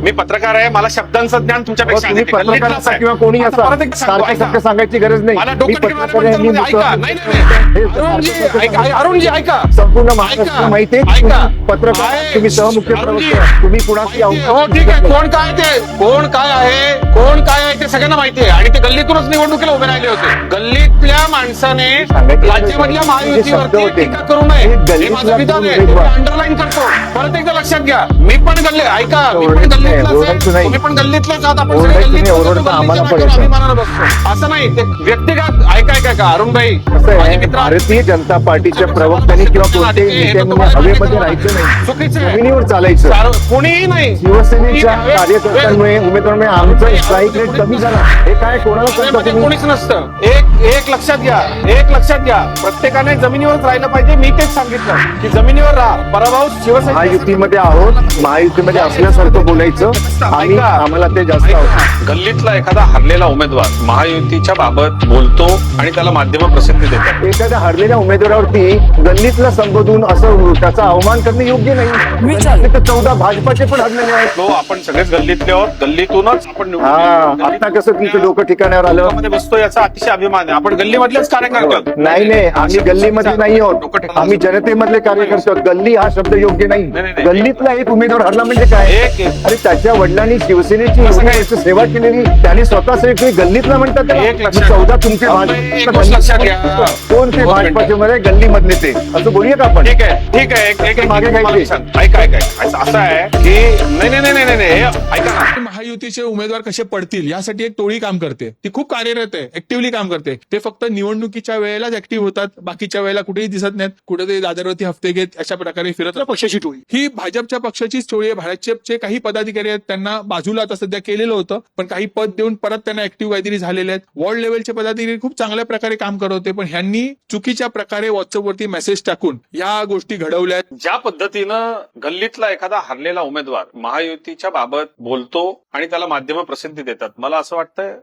मी पत्रकार आहे, मला शब्दांचं ज्ञान तुमच्यापेक्षा तुम्ही आहे. पत्रकार गल्लीतलाच असा आहे. किंवा कोणी आता असा परत एकदा सांगतो, सारखं ऐका. सत्य सांगायची गरज नाही. मला मी डोकं पत्रकार ठिकाणी आहे, मी ऐका. मुसलमान नाही, आहे. अरुणजी हे ऐका, अरुणजी ऐका. संपूर्ण महाराष्ट्राला माहिती आहे ऐका. तुम्ही पत्रकार आहे. तुम्ही सहमुख्य अरुणजी, प्रवक्ते आहे. तुम्ही कुणाची हो ठीक आहे. कोण काय आहे ते सगळ्यांना माहिती आहे. आणि ते गल्लीतूनच निवडणुकीला उभे राहिले होते. गल्लीतल्या माणसाने राज्यामधल्या महायुतीवरती टीका करू नये हे माझं विधान आहे. अंडरलाईन करतो. परत एकदा लक्षात घ्या, मी पण ऐका, मी पण गल्लीतलाच आहे. तुम्ही पण गल्लीतलाच आहात. आपण सगळे अभिमानानं बसतो. असं नाही, ते व्यक्तिगत ऐका अरुणभाई, माझे मित्र भारतीय जनता पार्टीच्या प्रवक्त्यांनी किंवा कोणत्याही नेत्यांनी हवेमध्ये राहायचं नाही, चुकीचं आहे. जमिनीवर चालायचं. कोणीही नाही. शिवसेनेच्या कार्यकर्त्यांमुळे उमेदवारांमुळे आमचं स्ट्राईक रेट कमी झाला. हे काय कोणाला सांगता मध्ये तुम्ही? कोणीच नसतं. एक लक्षात घ्या, प्रत्येकाने जमिनीवर राहिलं पाहिजे. मी तेच सांगितलं की जमिनीवर राहा. पराभव शिवसेना महायुतीमध्ये आहोत, महायुतीमध्ये असल्यासारखं बोलायचं. आम्हाला ते जास्त आवडतं. गल्लीतला एखादा हरलेला उमेदवार महायुतीच्या बाबत बोलतो आणि त्याला माध्यम प्रसिद्धी देतात. एखाद्या हरलेल्या उमेदवारावरती गल्लीतला संबोधून असं त्याचा अवमान करणं योग्य नाही. गल्लीतले तर 14 भाजपाचे पण हरलेले आहेत. तो आपण सगळेच गल्लीतले आहोत. गल्लीतूनच आपण आता कसं तुमचं डोकं ठिकाणावर आलं? मध्ये बसतो याचा अतिशय अभिमान आहे. आपण गल्लीमधलेच कार्यकर्ते आहोत. नाही आम्ही गल्लीमध्ये नाही आहोत, आम्ही जनतेमधले कार्यकर्ते आहोत. गल्ली हा शब्द योग्य नाही. गल्लीतला एक उमेदवार हरला म्हणजे काय? अरे त्याच्या वडिलांनी शिवसेनेची एवढी वर्ष सेवा केलेली, त्यांनी स्वतः गल्लीतला म्हणतात त्याला. एक लक्षात 14 तुमचे लक्षात घ्या. कोण ते भाजपाचे मध्ये गल्लीमधले ते असं बोलूया का आपण? ठीक आहे. एक मागे काय ते? ऐका असं आहे की नाही ऐका ना. महायुतीचे उमेदवार कसे पडतील यासाठी एक टोळी काम करते. ती खूप कार्यरत आहे, ऍक्टिव्हली काम करते. ते फक्त निवडणुकीच्या वेळेलाच ऍक्टिव्ह होतात, बाकीच्या वेळेला कुठेही दिसत नाहीत. कुठेतरी दादरवरती हफ्ते घेत अशा प्रकारे फिरत. पक्षाची टोळी ही भाजपच्या पक्षाचीच टोळी आहे. भाजपचे काही पदाधिकारी आहेत, त्यांना बाजूला आता सध्या केलेलं होतं, पण काही पद देऊन परत त्यांना ऍक्टिव्ह काहीतरी झालेले आहेत. वॉर्ड लेवलचे पदाधिकारी खूप चांगल्या प्रकारे काम करत होते, पण ह्यांनी चुकीच्या प्रकारे व्हॉट्सअपवरती मेसेज टाकून या गोष्टी घडवल्या आहेत. ज्या पद्धतीनं गल्लीतला एखादा हरलेला उमेदवार महायुतीच्या बाबत बोलतो आणि त्याला माध्यम प्रसिद्धी देतात, मला असं वाटतंय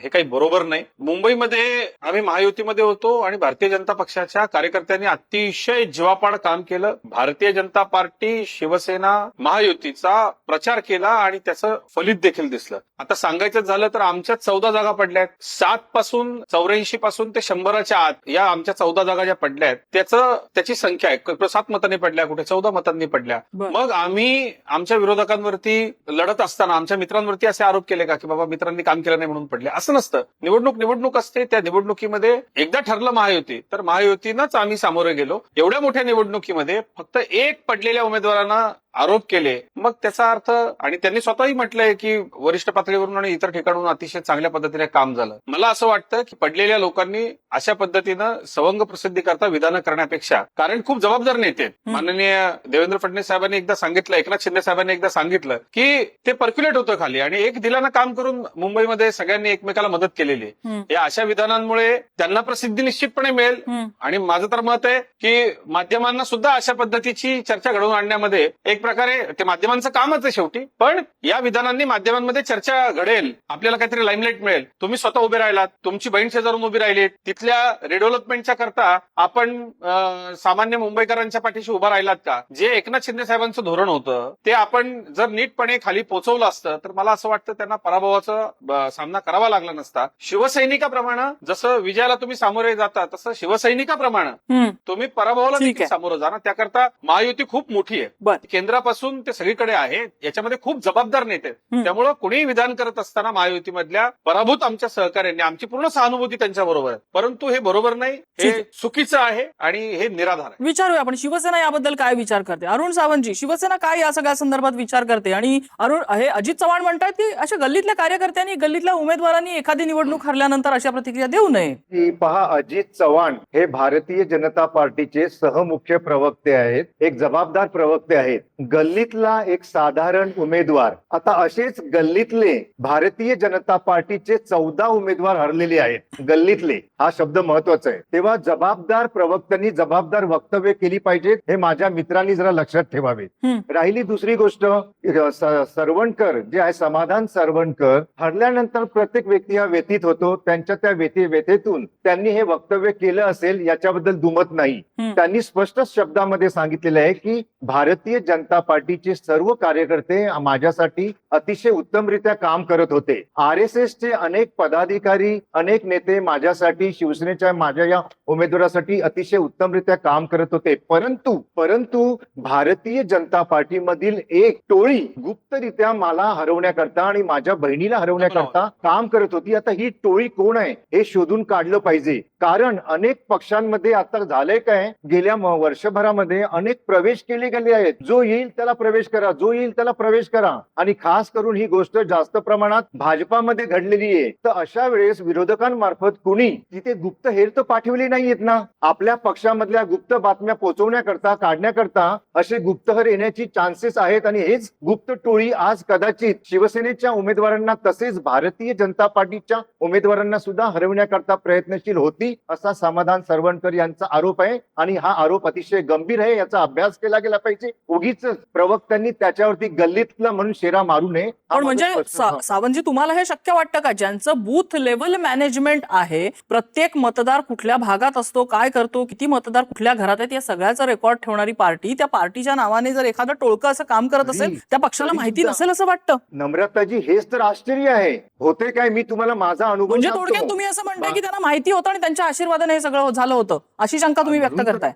हे काही बरोबर नाही. मुंबईमध्ये आम्ही महायुतीमध्ये होतो आणि भारतीय जनता पक्षाच्या कार्यकर्त्यांनी अतिशय जीवापाड काम केलं. भारतीय जनता पार्टी, शिवसेना, महायुतीचा प्रचार केला आणि त्याचं फलित देखील दिसलं. आता सांगायचं झालं तर आमच्या 14 जागा पडल्यात. 7 पासून 84 पासून ते 100च्या आत या आमच्या 14 जागा ज्या पडल्यात त्याची संख्या आहे. कुठे 7 मतांनी पडल्या, कुठे 14 मतांनी पडल्या. मग आम्ही आमच्या विरोधकांवरती लढत असताना आमच्या मित्रांवरती असे आरोप केले का की बाबा मित्रांनी काम केलं नाही म्हणून पडले? असं नसतं. निवडणूक असते. त्या निवडणुकीमध्ये एकदा ठरलं महायुती, तर महायुतीनंच आम्ही सामोरे गेलो. एवढ्या मोठ्या निवडणुकीमध्ये फक्त एक पडलेल्या उमेदवारांना आरोप केले, मग त्याचा अर्थ, आणि त्यांनी स्वतःही म्हटलंय की वरिष्ठ पातळीवरून आणि इतर ठिकाणून अतिशय चांगल्या पद्धतीने काम झालं. मला असं वाटतं की पडलेल्या लोकांनी अशा पद्धतीनं सवंग प्रसिद्धी करता विधानं करण्यापेक्षा, कारण खूप जबाबदार नेते माननीय देवेंद्र फडणवीस साहेबांनी एकदा सांगितलं, एकनाथ शिंदे साहेबांनी एकदा सांगितलं की ते पर्क्युलेट होतं खाली आणि एक दिलानं काम करून मुंबईमध्ये सगळ्यांनी एकमेकाला मदत केलेली. या अशा विधानांमुळे त्यांना प्रसिद्धी निश्चितपणे मिळेल. आणि माझं तर मत आहे की माध्यमांना सुद्धा अशा पद्धतीची चर्चा घडवून आणण्यामध्ये एक प्रकारे ते माध्यमांचं कामच आहे शेवटी. पण या विधानांनी माध्यमांमध्ये चर्चा घडेल, आपल्याला काहीतरी लाईमलाईट मिळेल. तुम्ही स्वतः उभे राहिलात, तुमची बहीण शेजारून उभी राहिली, तिथल्या रिडेव्हलपमेंटच्या करता आपण सामान्य मुंबईकरांच्या पाठीशी उभा राहिलात का? जे एकनाथ शिंदे साहेबांचं धोरण होतं ते आपण जर नीटपणे खाली पोहोचवलं असतं तर मला असं वाटतं त्यांना पराभवाचा सामना करावा लागला नसता. शिवसैनिकाप्रमाणे जसं विजयाला तुम्ही सामोरे जाता, तसं शिवसैनिकाप्रमाणे तुम्ही पराभवाला देखील सामोरं जा ना. त्याकरता महायुती खूप मोठी आहे, केंद्रापासून ते सगळीकडे आहे. याच्यामध्ये खूप जबाबदार नेते आहेत. त्यामुळे कोणीही विधान करत असताना महायुतीमधल्या पराभूत आमच्या सहकार्यांनी आमची पूर्ण सहानुभूती त्यांच्याबरोबर आहे. परंतु हे बरोबर नाही, हे चुकीचं आहे आणि हे निराधार आहे. विचारूया आपण शिवसेना याबद्दल काय विचार करते. अरुण सावंतजी, शिवसेना काय या सगळ्या संदर्भात विचार करते? आणि अरुण, हे अजित चव्हाण म्हणतात की अशा गल्लीतल्या कार्यकर्त्यांनी, गल्लीतल्या उमेदवारांनी एखादी निवडणूक हरल्यानंतर अशा प्रतिक्रिया देऊ नये. पहा, अजित चव्हाण हे भारतीय जनता पार्टीचे सहमुख्य प्रवक्ते आहेत, एक जबाबदार प्रवक्ते आहेत. गल्लीतला एक साधारण उमेदवार, आता असेच गल्लीतले भारतीय जनता पार्टीचे 14 उमेदवार हरलेले आहेत. गल्लीतले हा शब्द महत्वाचा आहे. तेव्हा जबाबदार प्रवक्त्यांनी जबाबदार वक्तव्य केली पाहिजेत, हे माझ्या मित्रांनी जरा लक्षात ठेवावे. राहिली दुसरी गोष्ट, सरवणकर जे आहे, समाधान सरवणकर, हरल्यानंतर प्रत्येक व्यक्ती हा व्यथित होतो. त्यांच्या त्या व्यथेतून त्यांनी हे वक्तव्य केलं असेल याच्याबद्दल दुमत नाही. त्यांनी स्पष्ट शब्दामध्ये सांगितलेलं आहे की भारतीय जनता जनता पार्टीचे सर्व कार्यकर्ते माझ्यासाठी अतिशय उत्तमरित्या काम करत होते. RSSचे अनेक पदाधिकारी, अनेक नेते माझ्यासाठी, शिवसेनेच्या माझ्या या उमेदवारासाठी अतिशय उत्तमरित्या काम करत होते. परंतु भारतीय जनता पार्टीमधील एक टोळी गुप्तरित्या मला हरवण्याकरता आणि माझ्या बहिणीला हरवण्याकरता काम करत होती. आता ही टोळी कोण आहे हे शोधून काढलं पाहिजे. कारण अनेक पक्षांमध्ये आता झालंय काय, गेल्या वर्षभरामध्ये अनेक प्रवेश केले गेले आहेत. जो येईल त्याला प्रवेश करा, जो येईल त्याला प्रवेश करा. आणि खास करून ही गोष्ट जास्त प्रमाणात भाजपामध्ये घडलेली आहे. तर अशा वेळेस विरोधकांमार्फत कुणी तिथे गुप्तहेर तर पाठवली नाहीयेत ना. आपल्या पक्षामधल्या गुप्त बातम्या पोहोचवण्याकरता, काढण्याकरता असे गुप्तहेर येण्याची चान्सेस आहेत. आणि हेच गुप्त टोळी आज कदाचित शिवसेनेच्या उमेदवारांना तसेच भारतीय जनता पार्टीच्या उमेदवारांना सुद्धा हरवण्याकरता प्रयत्नशील होती, असा समाधान सरवणकर यांचा आरोप आहे. आणि हा आरोप अतिशय गंभीर आहे, याचा अभ्यास केला गेला पाहिजे. उगीच प्रवक्त्यांनी त्याच्यावरती गल्लीतला म्हणून शेरा मारू नये. पण म्हणजे सावंतजी, तुम्हाला हे शक्य वाटतं का, ज्यांचं बूथ लेवल मॅनेजमेंट आहे, प्रत्येक मतदार कुठल्या भागात असतो, काय करतो, किती मतदार कुठल्या घरात आहेत, या सगळ्याचा रेकॉर्ड ठेवणारी पार्टी, त्या पार्टीच्या नावाने जर एखादं टोळकं असं काम करत असेल, त्या पक्षाला माहिती नसेल असं वाटतं? नम्रताजी, हेच तर आश्चर्य आहे. होते काय, मी तुम्हाला माझा अनुभव म्हणजे सांगतो. थोडक्यात तुम्ही असं म्हणताय की त्यांना माहिती होतं आणि त्यांच्या आशीर्वादाने हे सगळं झालं होतं, अशी शंका तुम्ही व्यक्त करताय?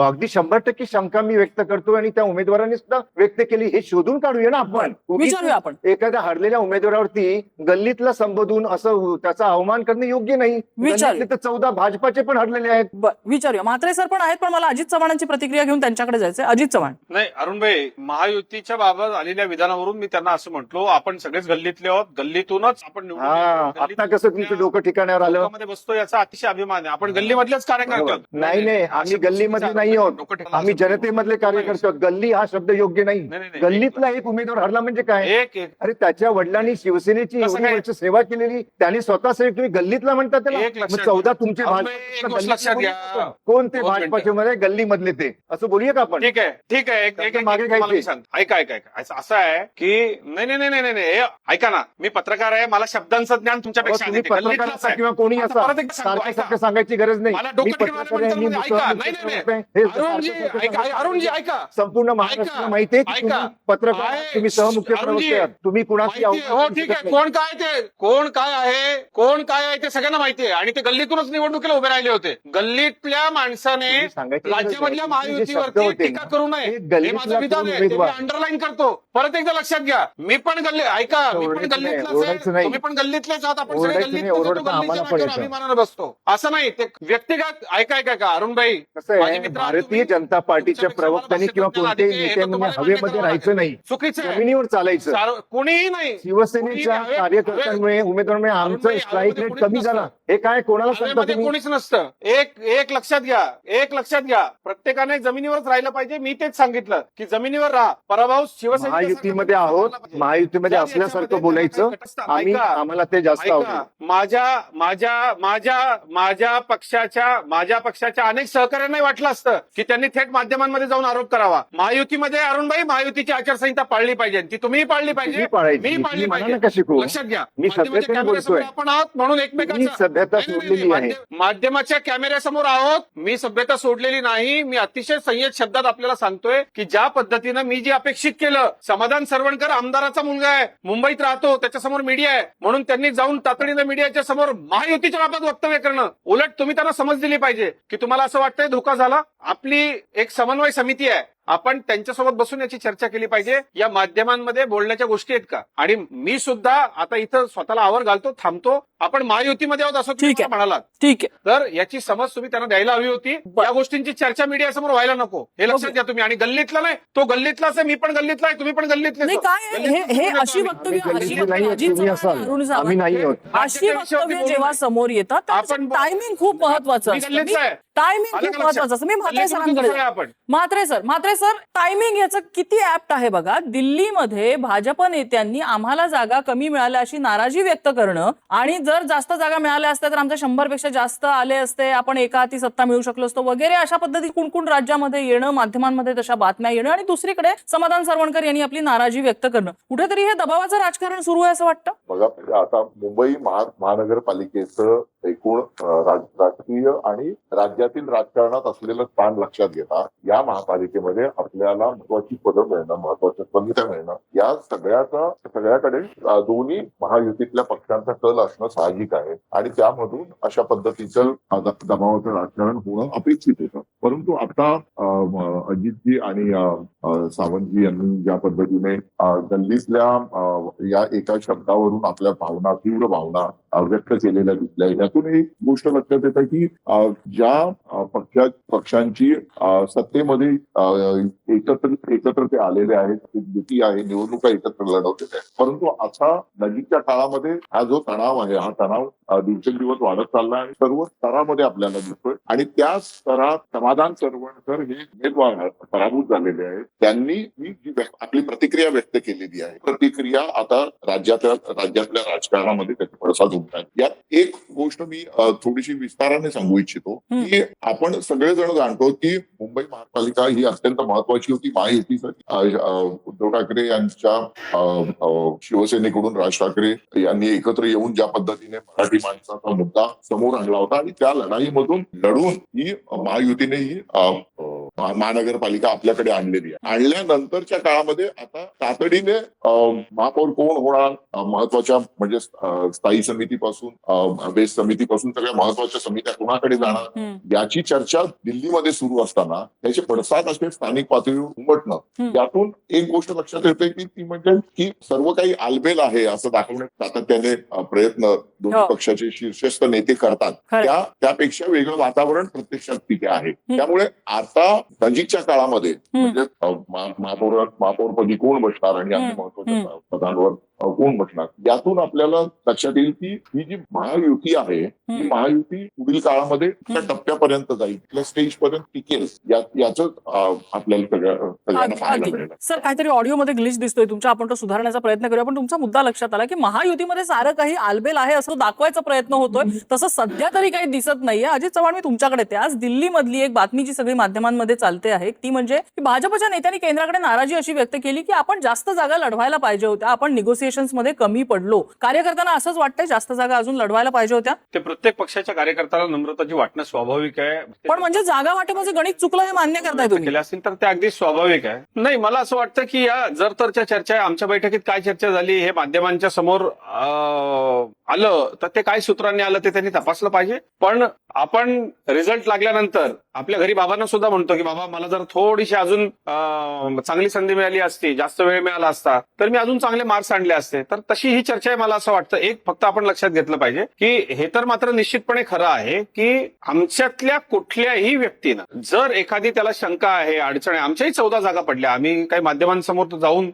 अगदी 100% शंका मी व्यक्त करतो आणि त्या उमेदवारांनी सुद्धा व्यक्त केली. हे शोधून काढूया ना आपण. विचारूया आपण. एखाद्या हरलेल्या उमेदवारावरती गल्लीतला संबोधून असं त्याचा अवमान करणे योग्य नाही. विचारूया. तर 14 भाजपाचे पण हरलेले आहेत. विचारूया. म्हात्रे सर पण आहेत, पण मला अजित चव्हाणांची प्रतिक्रिया घेऊन त्यांच्याकडे जायचंय. अजित चव्हाण. नाही अरुणभाई, महायुतीच्या बाबत आलेल्या विधानावरून मी त्यांना असं म्हटलो, आपण सगळेच गल्लीतले आहोत, गल्लीतूनच आपण निवडून येतो. आता कसं तुमचं डोकं ठिकाणावर आलं? लोकांमध्ये बसतो याचा अतिशय अभिमान आहे. आपण गल्लीमधलेच कार्यकर्ते आहोत. नाही, आम्ही गल्लीमध्ये नाही आहोत, आम्ही जनतेमधले कार्यकर्ते आहोत. गल्ली हा शब्द योग्य नाही. गल्लीतला एक उमेदवार हरला म्हणजे काय? अरे त्याच्या वडिलांनी शिवसेनेची एवढी वर्ष सेवा केलेली, त्याने स्वतः सेवा, तुम्ही गल्लीतला म्हणता त्याला? 14 तुमचे कोण ते भाजपाचे मध्ये गल्लीमधले ते, असं बोलूया का आपण? ठीक आहे. मागे काय ऐका असं आहे की नाही, ऐका ना, मी पत्रकार आहे, मला शब्दांचं ज्ञान तुमच्यापेक्षा तुम्ही पत्रकार असा किंवा कोणी असा सारखं सांगायची गरज नाही. मी पत्रकार आहे, मी अरुणजी ऐका, संपूर्ण महाराष्ट्राला माहिती आहे की तुम्ही पत्रकार, तुम्ही सहमुख्य प्रवक्ते आहात. तुम्ही कुणाची हो ठीक आहे, कोण काय आहे ते सगळ्यांना माहिती आहे. आणि ते गल्लीतूनच निवडणुकीला उभे राहिले होते. गल्लीतल्या माणसाने राज्यामधल्या महायुतीवरती टीका करू नये, हे माझं विधान आहे, ते मी अंडरलाईन करतो. परत एकदा लक्षात घ्या, मी पण गल्लीतलाच आहे, तुम्ही पण गल्लीतलेच आहात, आपण सगळे गल्लीत अभिमानानं बसतो. असं नाही, ते व्यक्तिगत ऐका अरुणभाई, भारतीय जनता पार्टीच्या प्रवक्त्यांनी किंवा कोणत्याही नेत्यांनी हवेमध्ये राहायचं नाही, चुकीचं जमिनीवर चालायचं. कोणीही नाही. शिवसेनेच्या कार्यकर्त्यांमुळे, उमेदवारांमुळे आमचं स्ट्राईक रेट कमी झाला. हे काय कोणाला सांगता तुम्ही? कोणीच नसतं. एक लक्षात घ्या, प्रत्येकाने जमिनीवरच राहिलं पाहिजे. मी तेच सांगितलं की जमिनीवर राहा. पराभव शिवसेना, महायुतीमध्ये आहोत, महायुतीमध्ये असल्यासारखं बोलायचं. आम्हाला ते जास्त आवडतं. माझ्या पक्षाच्या अनेक सहकार्यांना वाटलं असतं की त्यांनी थेट माध्यमांमध्ये जाऊन आरोप करावा. महायुतीमध्ये अरुणभाई, महायुतीची आचारसंहिता पाळली पाहिजे, ती तुम्ही पाळली पाहिजे, मी पाळली पाहिजे. लक्षात घ्या, मी सभ्यतेने बोलतोय, आपण आहोत म्हणून एकमेकांची सभ्यता सोडलेली आहे. माध्यमाच्या कॅमेऱ्यासमोर आहोत, मी सभ्यता सोडलेली नाही. मी अतिशय संयत शब्दात आपल्याला सांगतोय की ज्या पद्धतीनं मी जे अपेक्षित केलं, समाधान सरवणकर आमदाराचा मुलगा आहे, मुंबईत राहतो, त्याच्यासमोर मीडिया आहे म्हणून त्यांनी जाऊन तातडीनं मीडियाच्या समोर महायुतीच्या बाबत वक्तव्य करणं, उलट तुम्ही त्यांना समज दिली पाहिजे की तुम्हाला असं वाटतंय धोका झाला. आपली एक समन्वय समिती आहे, आपण त्यांच्यासोबत बसून याची चर्चा केली पाहिजे. या माध्यमांमध्ये बोलण्याच्या गोष्टी आहेत का? आणि मी सुद्धा आता इथं स्वतःला आवर घालतो, थांबतो. आपण महायुतीमध्ये आहोत असं तुम्ही म्हणालात, ठीक आहे, तर याची समज तुम्ही त्यांना द्यायला हवी होती. या गोष्टींची चर्चा मीडियासमोर व्हायला नको, हे लक्षात घ्या तुम्ही. आणि गल्लीतला नाही, तो गल्लीतलाच आहे, मी पण गल्लीतला आहे, तुम्ही पण गल्लीतले. हे अशी वक्तव्य जेव्हा समोर येतात, आपण टायमिंग खूप महत्वाचं असतं. मी म्हात्रे सरांकडे, म्हात्रे सर, टायमिंग याचं किती ऍप्ट आहे बघा. दिल्लीमध्ये भाजप नेत्यांनी आम्हाला जागा कमी मिळाल्या अशी नाराजी व्यक्त करणं आणि जर जर जास्त जागा मिळाल्या असत्या तर आमच्या 100 पेक्षा जास्त आले असते, आपण एका हाती सत्ता मिळू शकलो असतो वगैरे अशा पद्धतीत कुणकुण राज्यामध्ये येणं, माध्यमांमध्ये तशा बातम्या येणं आणि दुसरीकडे समाधान सरवणकर यांनी आपली नाराजी व्यक्त करणं, कुठेतरी हे दबावाचं राजकारण सुरू आहे असं वाटतं. बघा, आता मुंबई महानगरपालिकेचं एकूण राजकीय आणि राज्यातील राजकारणात असलेलं स्थान लक्षात घेता या महापालिकेमध्ये आपल्याला महत्वाची पदं मिळणं, महत्वाच्या समित्या मिळणं, या सगळ्याकडे दोन्ही महायुतीतल्या पक्षांचा कल असणं साहजिक आहे आणि त्यामधून अशा पद्धतीचं दबावाचं राजकारण होणं अपेक्षित होतं. परंतु आता अजितजी आणि सावंतजी यांनी ज्या पद्धतीने गल्लीतल्या या एका शब्दावरून आपल्या भावना, तीव्र भावना व्यक्त केलेल्या दिसल्या, यातून एक गोष्ट लक्षात येते की ज्या पक्षांची सत्तेमध्ये एकत्र ते आलेले आहेत, युती आहे, निवडणुका एकत्र लढवलेल्या आहेत, परंतु आता नजीकच्या काळामध्ये हा जो तणाव आहे, हा तणाव दिवसेंदिवस वाढत चालला आणि सर्व स्तरामध्ये आपल्याला दिसतोय आणि त्या स्तरात समाधान सरवणकर हे उमेदवार पराभूत झालेले आहेत. त्यांनी ही जी आपली प्रतिक्रिया व्यक्त केलेली आहे, प्रतिक्रिया आता राज्यातल्या राजकारणामध्ये त्याचे पडसाद होत आहेत. यात एक गोष्ट मी थोडीशी विस्ताराने सांगू इच्छितो की आपण सगळेजण जाणतो की मुंबई महापालिका ही अत्यंत महत्वाची होती महायुतीसाठी. उद्धव ठाकरे यांच्या शिवसेनेकडून राज ठाकरे यांनी एकत्र येऊन ज्या पद्धतीने मराठी माणसाचा मुद्दा समोर आणला होता आणि त्या लढाईमधून लढून ही महायुतीने ही महानगरपालिका आपल्याकडे आणलेली आहे. आणल्यानंतरच्या काळामध्ये आता तातडीने महापौर कोण होणार, महत्वाच्या म्हणजे स्थायी समितीपासून बेस समितीपासून सगळ्या महत्वाच्या समित्या कोणाकडे जाणार याची चर्चा दिल्लीमध्ये सुरू असताना त्याचे पडसाद असे स्थानिक पातळीवर उमटणं, यातून एक गोष्ट लक्षात येते की ती म्हणजे की सर्व काही आलबेल आहे असं दाखवण्यात सातत्याने प्रयत्न दोन्ही पक्षाचे शीर्षस्थ नेते करतात. त्यापेक्षा वेगळं वातावरण प्रत्यक्षात तिथे आहे. त्यामुळे आता नजीकच्या काळामध्ये म्हणजे महापौरपदी कोण बसणार आणि अन्य महत्वाच्या पदांवर कोण बसणार, यातून आपल्याला लक्षात येईल की ही जी महायुती आहे ही महायुती पुढील काळामध्ये त्या टप्प्यापर्यंत जाईल, त्या स्टेज पर्यंत टिकेल, याच आपल्याला सगळ्यांना पाहायला मिळेल. सर, काहीतरी ऑडिओमध्ये ग्लिच दिसतोय तुमच्या, आपण तो सुधारण्याचा प्रयत्न करूया. पण तुमचा मुद्दा लक्षात आला की महायुतीमध्ये सारं काही आलबेल आहे असं दाखवायचा प्रयत्न होतोय, तसं सध्या तरी काही दिसत नाहीये. अजित चव्हाण, मी तुमच्याकडे येते. आज दिल्लीमधली एक बातमी जी सगळी माध्यमांमध्ये चालते आहे ती म्हणजे की भाजपच्या नेत्यांनी केंद्राकडे नाराजी अशी व्यक्त केली की आपण जास्त जागा लढवायला पाहिजे होत्या, आपण निगोसिएशन्स मध्ये कमी पडलो. कार्यकर्त्यांना असंच वाटतंय जास्त जागा अजून लढवायला पाहिजे होत्या? ते प्रत्येक पक्षाच्या कार्यकर्त्याला नम्रताची वाटणं स्वाभाविक आहे. पण म्हणजे जागा वाटपाचं गणित चुकलं हे मान्य करताय तुम्ही? केले असतील तर ते अगदी स्वाभाविक आहे. नाही, मला असं वाटतं की या जर तरच्या चर्चा, आमच्या बैठकीत काय चर्चा झाली हे माध्यमांच्या समोर आलं तर ते काय सूत्रांनी आलं ते त्यांनी तपासलं पाहिजे. पण आपण रिझल्ट लागल्यानंतर आपल्या घरी बाबांना सुद्धा म्हणतो की बाबा मला जर थोडीशी अजून चांगली संधी मिळाली असती, जास्त वेळ मिळाला असता तर मी अजून चांगले मार्क्स आणले असते. तर तशी ही चर्चा आहे. मला असं वाटतं एक फक्त आपण लक्षात घेतलं पाहिजे की हे तर मात्र निश्चितपणे खरं आहे की आमच्यातल्या कुठल्याही व्यक्तीनं जर एखादी त्याला शंका आहे, अडचण आहे, आमच्याही 14 जागा पडल्या, आम्ही काही माध्यमांसमोर जाऊन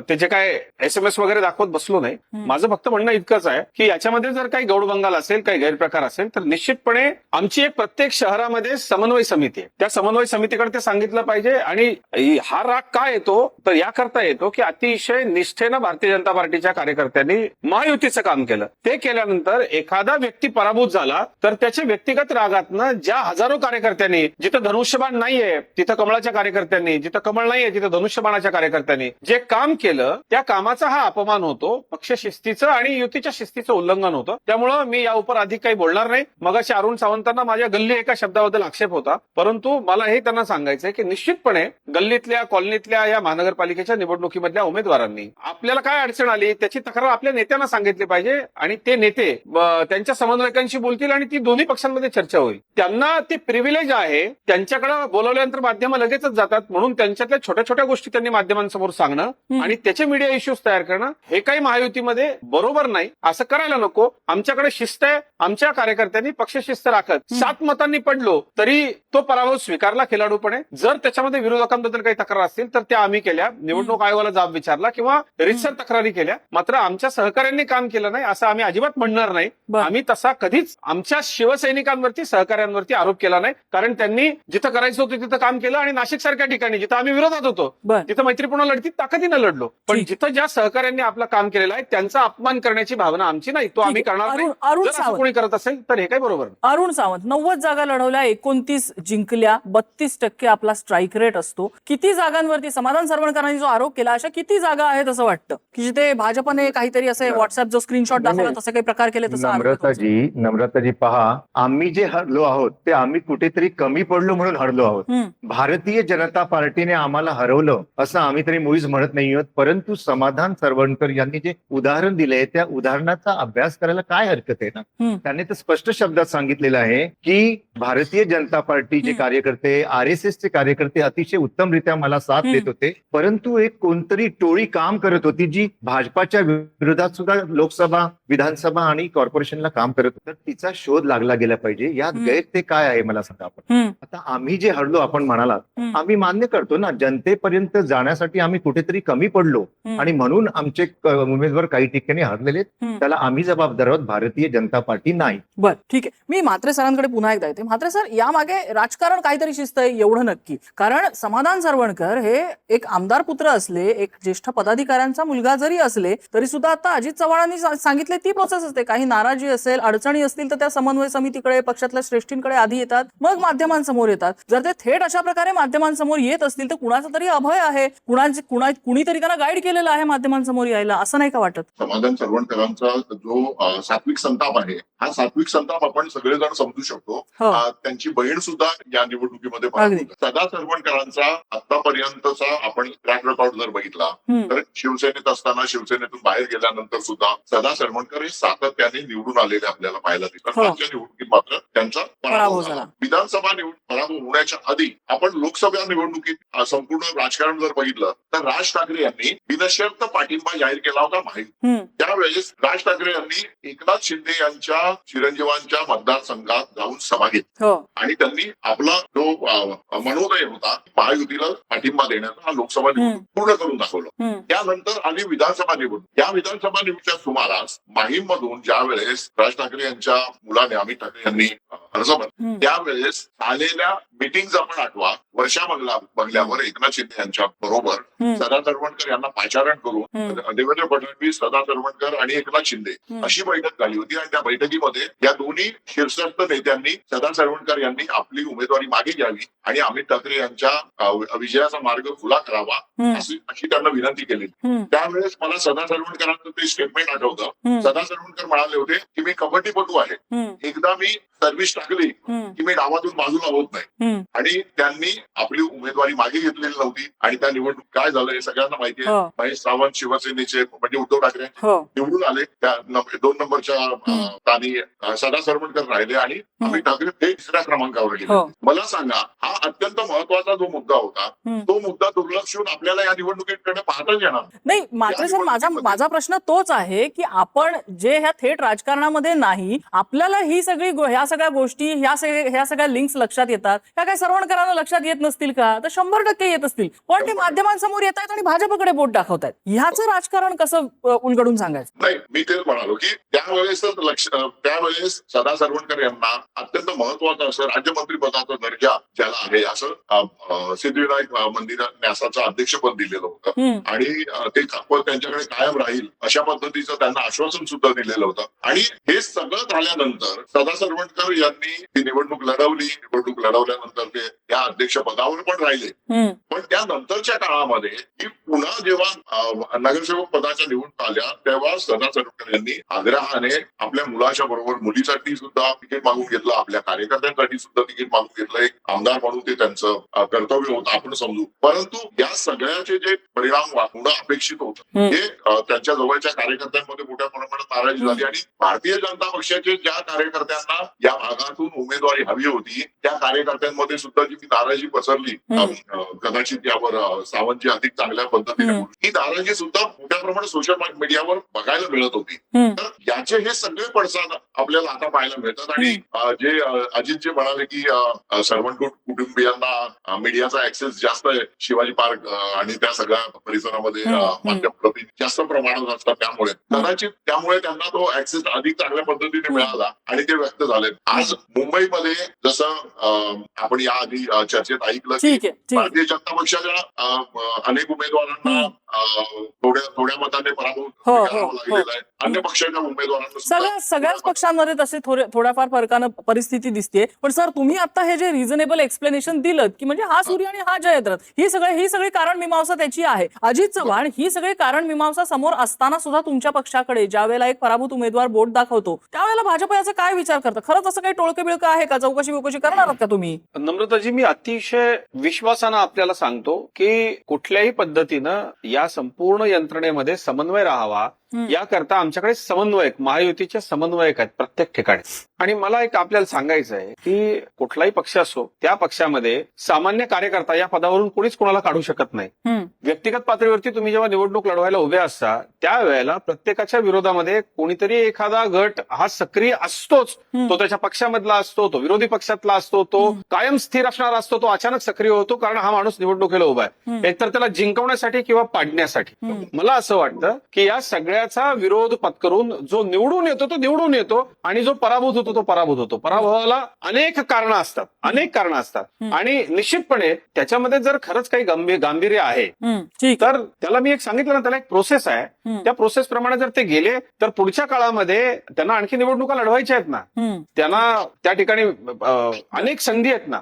त्याचे काय SMS वगैरे दाखवत बसलो नाही. माझं फक्त म्हणणं इतकंच आहे की याच्यामध्ये जर काही गौडबंगाल असेल, काही गैरप्रकार असेल तर निश्चितपणे आमची एक प्रत्येक शहरामध्ये समन्वय समिती आहे. त्या समन्वय समितीकडे ते सांगितलं पाहिजे. आणि हा राग काय येतो तर याकरता येतो की अतिशय निष्ठेनं भारतीय जनता पार्टीच्या कार्यकर्त्यांनी महायुतीचं काम केलं. ते केल्यानंतर एखादा व्यक्ती पराभूत झाला तर त्याच्या व्यक्तिगत रागातनं ज्या हजारो कार्यकर्त्यांनी, जिथं धनुष्यबाण नाहीये तिथं कमळाच्या कार्यकर्त्यांनी, जिथं कमळ नाहीये तिथं धनुष्यबाणाच्या कार्यकर्त्यांनी जे काम केलं त्या कामाचा हा अपमान होतो, पक्ष शिस्तीचं आणि युतीच्या शिस्तीचं उल्लंघन होतं. त्यामुळं मी यावर अधिक काही बोलणार नाही. मगाशी अरुण सावंतांना माझ्या गल्ली एका शब्दाबद्दल आक्षेप होता, परंतु मला हे त्यांना सांगायचंय की निश्चितपणे गल्लीतल्या, कॉलनीतल्या या महानगरपालिकेच्या निवडणुकीमधल्या उमेदवारांनी आपल्याला काय अडचण आली त्याची तक्रार आपल्या नेत्यांना सांगितली पाहिजे आणि ते नेते त्यांच्या समन्वयकांशी बोलतील आणि ती दोन्ही पक्षांमध्ये चर्चा होईल. त्यांना ते प्रिव्हिलेज आहे, त्यांच्याकडे बोलवल्यानंतर माध्यमं लगेचच जातात, म्हणून त्यांच्यातल्या छोट्या छोट्या गोष्टी त्यांनी माध्यमांसमोर सांगणं आणि त्याचे मीडिया इश्यूज तयार करणं हे काही महायुतीमध्ये बरोबर नाही. असं करायला नको. आमच्याकडे शिस्त आहे, आमच्या कार्यकर्त्यांनी पक्षशिस्त राखत 7 मतांनी पडलो तरी तो पराभव स्वीकारला खेळाडूपणे. जर त्याच्यामध्ये विरोधकांबद्दल काही तक्रार असतील तर त्या आम्ही केल्या, निवडणूक आयोगाला जाब विचारला किंवा रितसर तक्रारी केल्या. मात्र आमच्या सहकाऱ्यांनी काम केलं नाही असं आम्ही अजिबात म्हणणार नाही. बरं. आम्ही तसा कधीच आमच्या शिवसैनिकांवरती सहकाऱ्यांवरती आरोप केला नाही, कारण त्यांनी जिथं करायचं होतं तिथं काम केलं आणि नाशिक सारख्या ठिकाणी जिथं आम्ही विरोधात होतो बरं. तिथं मैत्रीपूर्ण लढतीत ताकदीनं लढलो. पण ठीक. जिथं ज्या सहकाऱ्यांनी आपलं काम केलेलं आहे त्यांचा अपमान करण्याची भावना आमची नाही, तो आम्ही ठीक आहे. करणार नाही. अरुण जर असं सावंत कोणी करत असेल तर हे काही बरोबर नाही. अरुण सावंत 90 जागा लढवल्या, 29 जिंकल्या, 32% आपला स्ट्राईक रेट असतो. किती जागांवरती समाधान सरवणकरांनी जो आरोप केला अशा किती जागा आहेत असं वाटतं की जिथे भाजपने काहीतरी असे व्हॉट्सअप जो स्क्रीनशॉट दाखवला नाही. तसे काही प्रकार केले तसं आरोप होतो? नम्रताजी पहा, आम्ही जे हरलो आहोत ते आम्ही कुठेतरी कमी पडलो म्हणून हरलो आहोत. हम्म. भारतीय जनता पार्टीने आम्हाला हरवलं असं आम्ही तरी मुळीच म्हणत नाही आहोत. परंतु समाधान सरवणकर यांनी जे उदाहरण दिलंय त्या उदाहरणाचा अभ्यास करायला काय हरकत आहे ना. हम्म. त्यांनी तर स्पष्ट शब्दात सांगितलेलं आहे की भारतीय जनता पार्टीचे हम्म. कार्यकर्ते, RSSचे कार्यकर्ते अतिशय उत्तमरित्या मला साथ हम्म. देत होते. परंतु एक कोणतरी टोळी काम करत होती जी भाजपाच्या विरोधात सुद्धा लोकसभा, विधानसभा आणि कॉर्पोरेशनला काम करत होतं. तिचा शोध लागला गेला पाहिजे. यात हम्म. गैर ते काय आहे मला सांगा आपण. हम्म. आता आम्ही जे हरलो आपण म्हणालात, हम्म. आम्ही मान्य करतो ना, जनतेपर्यंत जाण्यासाठी आम्ही कुठेतरी कमी पडलो हम्म. आणि म्हणून आमचे उमेदवार काही ठिकाणी हरलेले आहेत. हम्म. त्याला आम्ही जबाबदार आहोत, भारतीय जनता पार्टी नाही. बर, ठीक आहे. मी म्हात्रे सरांकडे पुन्हा एकदा येते. म्हात्रे सर, यामागे राजकारण काहीतरी शिस्त आहे एवढं नक्की, कारण समाधान सरवणकर हे एक आमदार पुत्र असले, एक ज्येष्ठ पदाधिकाऱ्यांचा मुलगा जरी असले तरी सुद्धा आता अजित चव्हाणांनी सांगितले ती प्रोसेस असते. काही नाराजी असेल, अडचणी असतील तर त्या समन्वय समितीकडे, पक्षातल्या श्रेष्ठींकडे आधी येतात, मग माध्यमांसमोर येतात. जर ते थेट अशा प्रकारे माध्यमांसमोर येत असतील तर कुणाचं तरी अभय आहे, कुणीतरी त्यांना गाईड केलेलं आहे माध्यमांसमोर यायला, असं नाही का वाटत? समाधान सरवणकरांचा जो सात्विक संताप आहे, हा सात्विक संताप आपण सगळेजण समजू शकतो. हो. त्यांची बहीण सुद्धा या निवडणुकीमध्ये अगदी. पराभूत आहे. सदा सरवणकरांचा आतापर्यंतचा आपण ट्रॅक रेकॉर्ड जर बघितला हम्म. तर शिवसेनेत असताना, शिवसेनेतून बाहेर गेल्यानंतर सुद्धा सदा सरवणकर हे सातत्याने निवडून आलेले आपल्याला पाहायला दिसतात. हो. मागच्या निवडणुकीत मात्र त्यांचा पराभव पराभव झाला. झाला. विधानसभा पराभव होण्याच्या आधी आपण लोकसभा निवडणुकीत संपूर्ण राजकारण जर बघितलं तर राज ठाकरे यांनी बिनशर्त पाठिंबा जाहीर केला होता महायुती. हम्म. त्यावेळेस राज ठाकरे यांनी एकनाथ शिंदे यांच्या चिरंजीवांच्या मतदारसंघात जाऊन सभा घेतली हो. आणि त्यांनी आपला जो मनोदय होता महायुतीला पाठिंबा देण्याचा, हा लोकसभा निवडणूक पूर्ण करून दाखवलं. हम्म. त्यानंतर आली विधानसभा निवडणूक. या विधानसभा निवडणुकीच्या सुमारास माहीम मधून ज्या वेळेस राज ठाकरे यांच्या मुलाने अमित ठाकरे यांनी अर्ज भरला, हम्म. त्यावेळेस आलेल्या मिटिंग आपण आठवा, वर्षा बंगल्यावर एकनाथ शिंदे यांच्या बरोबर हम्म. सदा सरवणकर यांना पाचारण करून हम्म. देवेंद्र फडणवीस, सदा सरवणकर आणि एकनाथ शिंदे हम्म. अशी बैठक झाली होती. आणि त्या बैठकीमध्ये या दोन्ही शीर्षस्थ नेत्यांनी सदा सरवणकर यांनी आपली उमेदवारी मागे घ्यावी आणि अमित ठाकरे यांच्या विजयाचा मार्ग खुला करावा हम्म. अशी त्यांना विनंती केली. हम्म. त्यावेळेस मला सदा सरवणकरांचं ते स्टेटमेंट आठवतं. हम्म. सदा सरवणकर म्हणाले होते की मी कबड्डीपटू आहे, हम्म. एकदा मी सर्व्हिस टाकली हम्म. की मी डावातून बाजूला होत नाही. हम्म. आणि त्यांनी आपली उमेदवारी मागे घेतलेली नव्हती आणि त्या निवडणूक काय झालं हे सगळ्यांना माहिती आहे. हो. महेश सावंत शिवसेनेचे म्हणजे उद्धव ठाकरे हो. निवडून आले, त्या 2 नंबरच्या स्थानी सदा सरवणकर राहिले आणि अमित ठाकरे ते 3ऱ्या क्रमांकावर गेले. हो. मला सांगा, हा अत्यंत महत्वाचा जो मुद्दा होता हम्म. तो मुद्दा दुर्लक्षून आपल्याला या निवडणुकीकडे पाहताच येणार नाही मात्र सर, माझा प्रश्न तोच आहे की आपण जे ह्या थेट राजकारणामध्ये नाही, आपल्याला ही सगळी ह्या सगळ्या गोष्टी, ह्या सगळ्या लिंक्स लक्षात येतात, ह्या काय सरवणकरांना लक्षात येत नसतील का? तर 100% येत असतील. पण ते माध्यमांसमोर येत आहेत आणि भाजपकडे बोट दाखवतात. ह्याचं राजकारण कसं उलगडून सांगायचं? नाही, मी तेच म्हणालो की त्यावेळेस सदा सरवणकर यांना अत्यंत महत्वाचं असं राज्यमंत्री पदाचा दर्जा ज्याला आहे असं सिद्धिविनायक मंदिर न्यासाचं अध्यक्षपद दिलेलं होतं. हम्म. आणि ते पद त्यांच्याकडे कायम राहील अशा पद्धतीचं त्यांना आश्वासन सुद्धा दिलेलं होतं. आणि हे सगळं झाल्यानंतर सदा सरवणकर यांनी ही निवडणूक लढवली. निवडणूक लढवल्यानंतर ते या अध्यक्ष पदावर पण राहिले. हम्म. पण त्यानंतरच्या काळामध्ये की पुन्हा जेव्हा नगरसेवक पदाच्या निवडणूक आल्या तेव्हा सदा सरवणकर यांनी आग्रहाने आपल्या मुलाच्या बरोबर मुलीसाठी सुद्धा तिकीट मागून घेतलं, आपल्या कार्यकर्त्यांसाठी सुद्धा तिकीट मागून घेतलं. एक आमदार म्हणून ते त्यांचं कर्तव्य होतं आपण समजू. परंतु या सगळ्याचे जे परिणाम होणं अपेक्षित होतं हे त्यांच्या जवळच्या कार्यकर्त्यांमध्ये मोठ्या प्रमाणात नाराजी झाली. आणि भारतीय जनता पक्षाचे ज्या कार्यकर्त्यांना या भागातून उमेदवारी हवी होती त्या कार्यकर्त्यांमध्ये सुद्धा जी नाराजी पसरली, कदाचित यावर सावंतजी अधिक चांगल्या पद्धतीने बोलू, ही नाराजी सुद्धा मोठ्या प्रमाणात सोशल मीडियावर बघायला मिळत होती. तर याचे हे सगळे पडसाद आपल्याला आता पाहायला मिळतात. आणि जे अजित जे म्हणाले की सर्वंट कुटुंबियांना मीडियाचा ऍक्सेस जास्त आहे शिवाजी पार्क आणि त्या सगळ्या परिसरामध्ये माध्यम प्रतिनिधी जास्त प्रमाणात असतात, त्यामुळे कदाचित त्यामुळे त्यांना तो ऍक्सेस अधिक चांगल्या पद्धतीने मिळाला आणि ते व्यक्त झाले. आज मुंबईमध्ये जसं आपण याआधी चर्चेत ऐकलं की ठीक आहे भारतीय जनता पक्षाच्या अनेक उमेदवारांना थोड्या मताने पराभूत करावं लागलेलं आहे. अन्य पक्षाच्या उमेदवारांना सगळ्याच पक्षांमध्ये तसे थोड्याफार फरकानं परिस्थिती दिसते. पण सर, तुम्ही आता हे जे रिझनेबल एक्सप्लेनेशन दिलं की म्हणजे हा सूर्य आणि हा जयद्रथ, ही सगळी कारण मीमांसा त्याची आहे. अजित चव्हाण ही सगळी कारण मीमांसा समोर असताना सुद्धा तुमच्या पक्षाकडे ज्या वेळेला एक पराभूत उमेदवार बोट दाखवतो त्यावेळेला भाजप याचा काय विचार करतं? खरंच असं काही टोळके बिळकं आहे का? चौकशी करणार आहात का तुम्ही? नम्रताजी, मी अतिशय विश्वासानं आपल्याला सांगतो की कुठल्याही पद्धतीनं या संपूर्ण यंत्रणेमध्ये समन्वय राहावा याकरता आमच्याकडे समन्वयक, महायुतीचे समन्वयक आहेत प्रत्येक ठिकाणी. आणि मला एक आपल्याला सांगायचं आहे की कुठलाही पक्ष असो, त्या पक्षामध्ये सामान्य कार्यकर्ता या पदावरून कोणीच कोणाला काढू शकत नाही. व्यक्तिगत पातळीवरती तुम्ही जेव्हा निवडणूक लढवायला उभे असता त्यावेळेला प्रत्येकाच्या विरोधामध्ये कोणीतरी एखादा गट हा सक्रिय असतोच. तो त्याच्या पक्षामधला असतो, तो विरोधी पक्षातला असतो, तो कायम स्थिर असणारा असतो, तो अचानक सक्रिय होतो कारण हा माणूस निवडणुकीला उभा आहे, एकतर त्याला जिंकवण्यासाठी किंवा पाडण्यासाठी. मला असं वाटतं की या सगळ्याचा विरोध पत्करून जो निवडून येतो तो निवडून येतो आणि जो पराभूत होतो तो पराभूत होतो. पराभवाला अनेक कारणं असतात आणि निश्चितपणे त्याच्यामध्ये जर खरंच काही गांभीर्य आहे तर त्याला मी एक सांगितलं ना, त्याला एक प्रोसेस आहे. त्या प्रोसेस प्रमाणे जर ते गेले तर पुढच्या काळामध्ये त्यांना आणखी निवडणुका लढवायच्या आहेत ना, त्यांना त्या ठिकाणी अनेक संधी आहेत ना.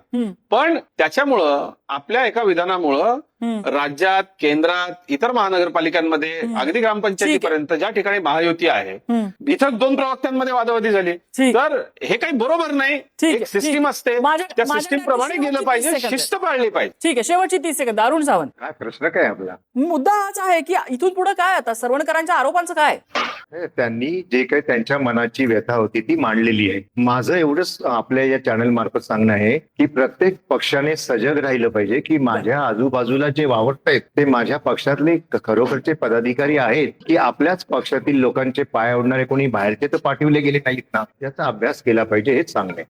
पण त्याच्यामुळं आपल्या एका विधानामुळं राज्यात, केंद्रात, इतर महानगरपालिकांमध्ये, अगदी ग्रामपंचायतीपर्यंत ज्या ठिकाणी महायुती आहे इथं 2 प्रवक्त्यांमध्ये वादावादी झाली. तर हे काही बरोबर नाही. एक सिस्टीम असते, त्या सिस्टीम प्रमाणे गेलं पाहिजे, शिस्त पाळली पाहिजे. ठीक आहे, शेवटची 30 सेकंद. अरुण सावंत, काय प्रश्न काय आपला? मुद्दा हाच आहे की इथून पुढे काय आता सरवणकरांच्या आरोपांचं काय? त्यांनी जे काही त्यांच्या मनाची व्यथा होती ती मांडलेली आहे. माझं एवढंच आपल्या या चॅनल मार्फत सांगणं आहे की प्रत्येक पक्षाने सजग राहिलं पाहिजे की माझ्या आजूबाजूला जे वावरतायत ते माझ्या पक्षातले खरोखरचे पदाधिकारी आहेत की आपल्याच पक्षातील लोकांचे पाय ओढणारे कोणी बाहेरचे तर पाठवले गेले नाहीत ना, याचा अभ्यास केला पाहिजे, हेच सांगणे.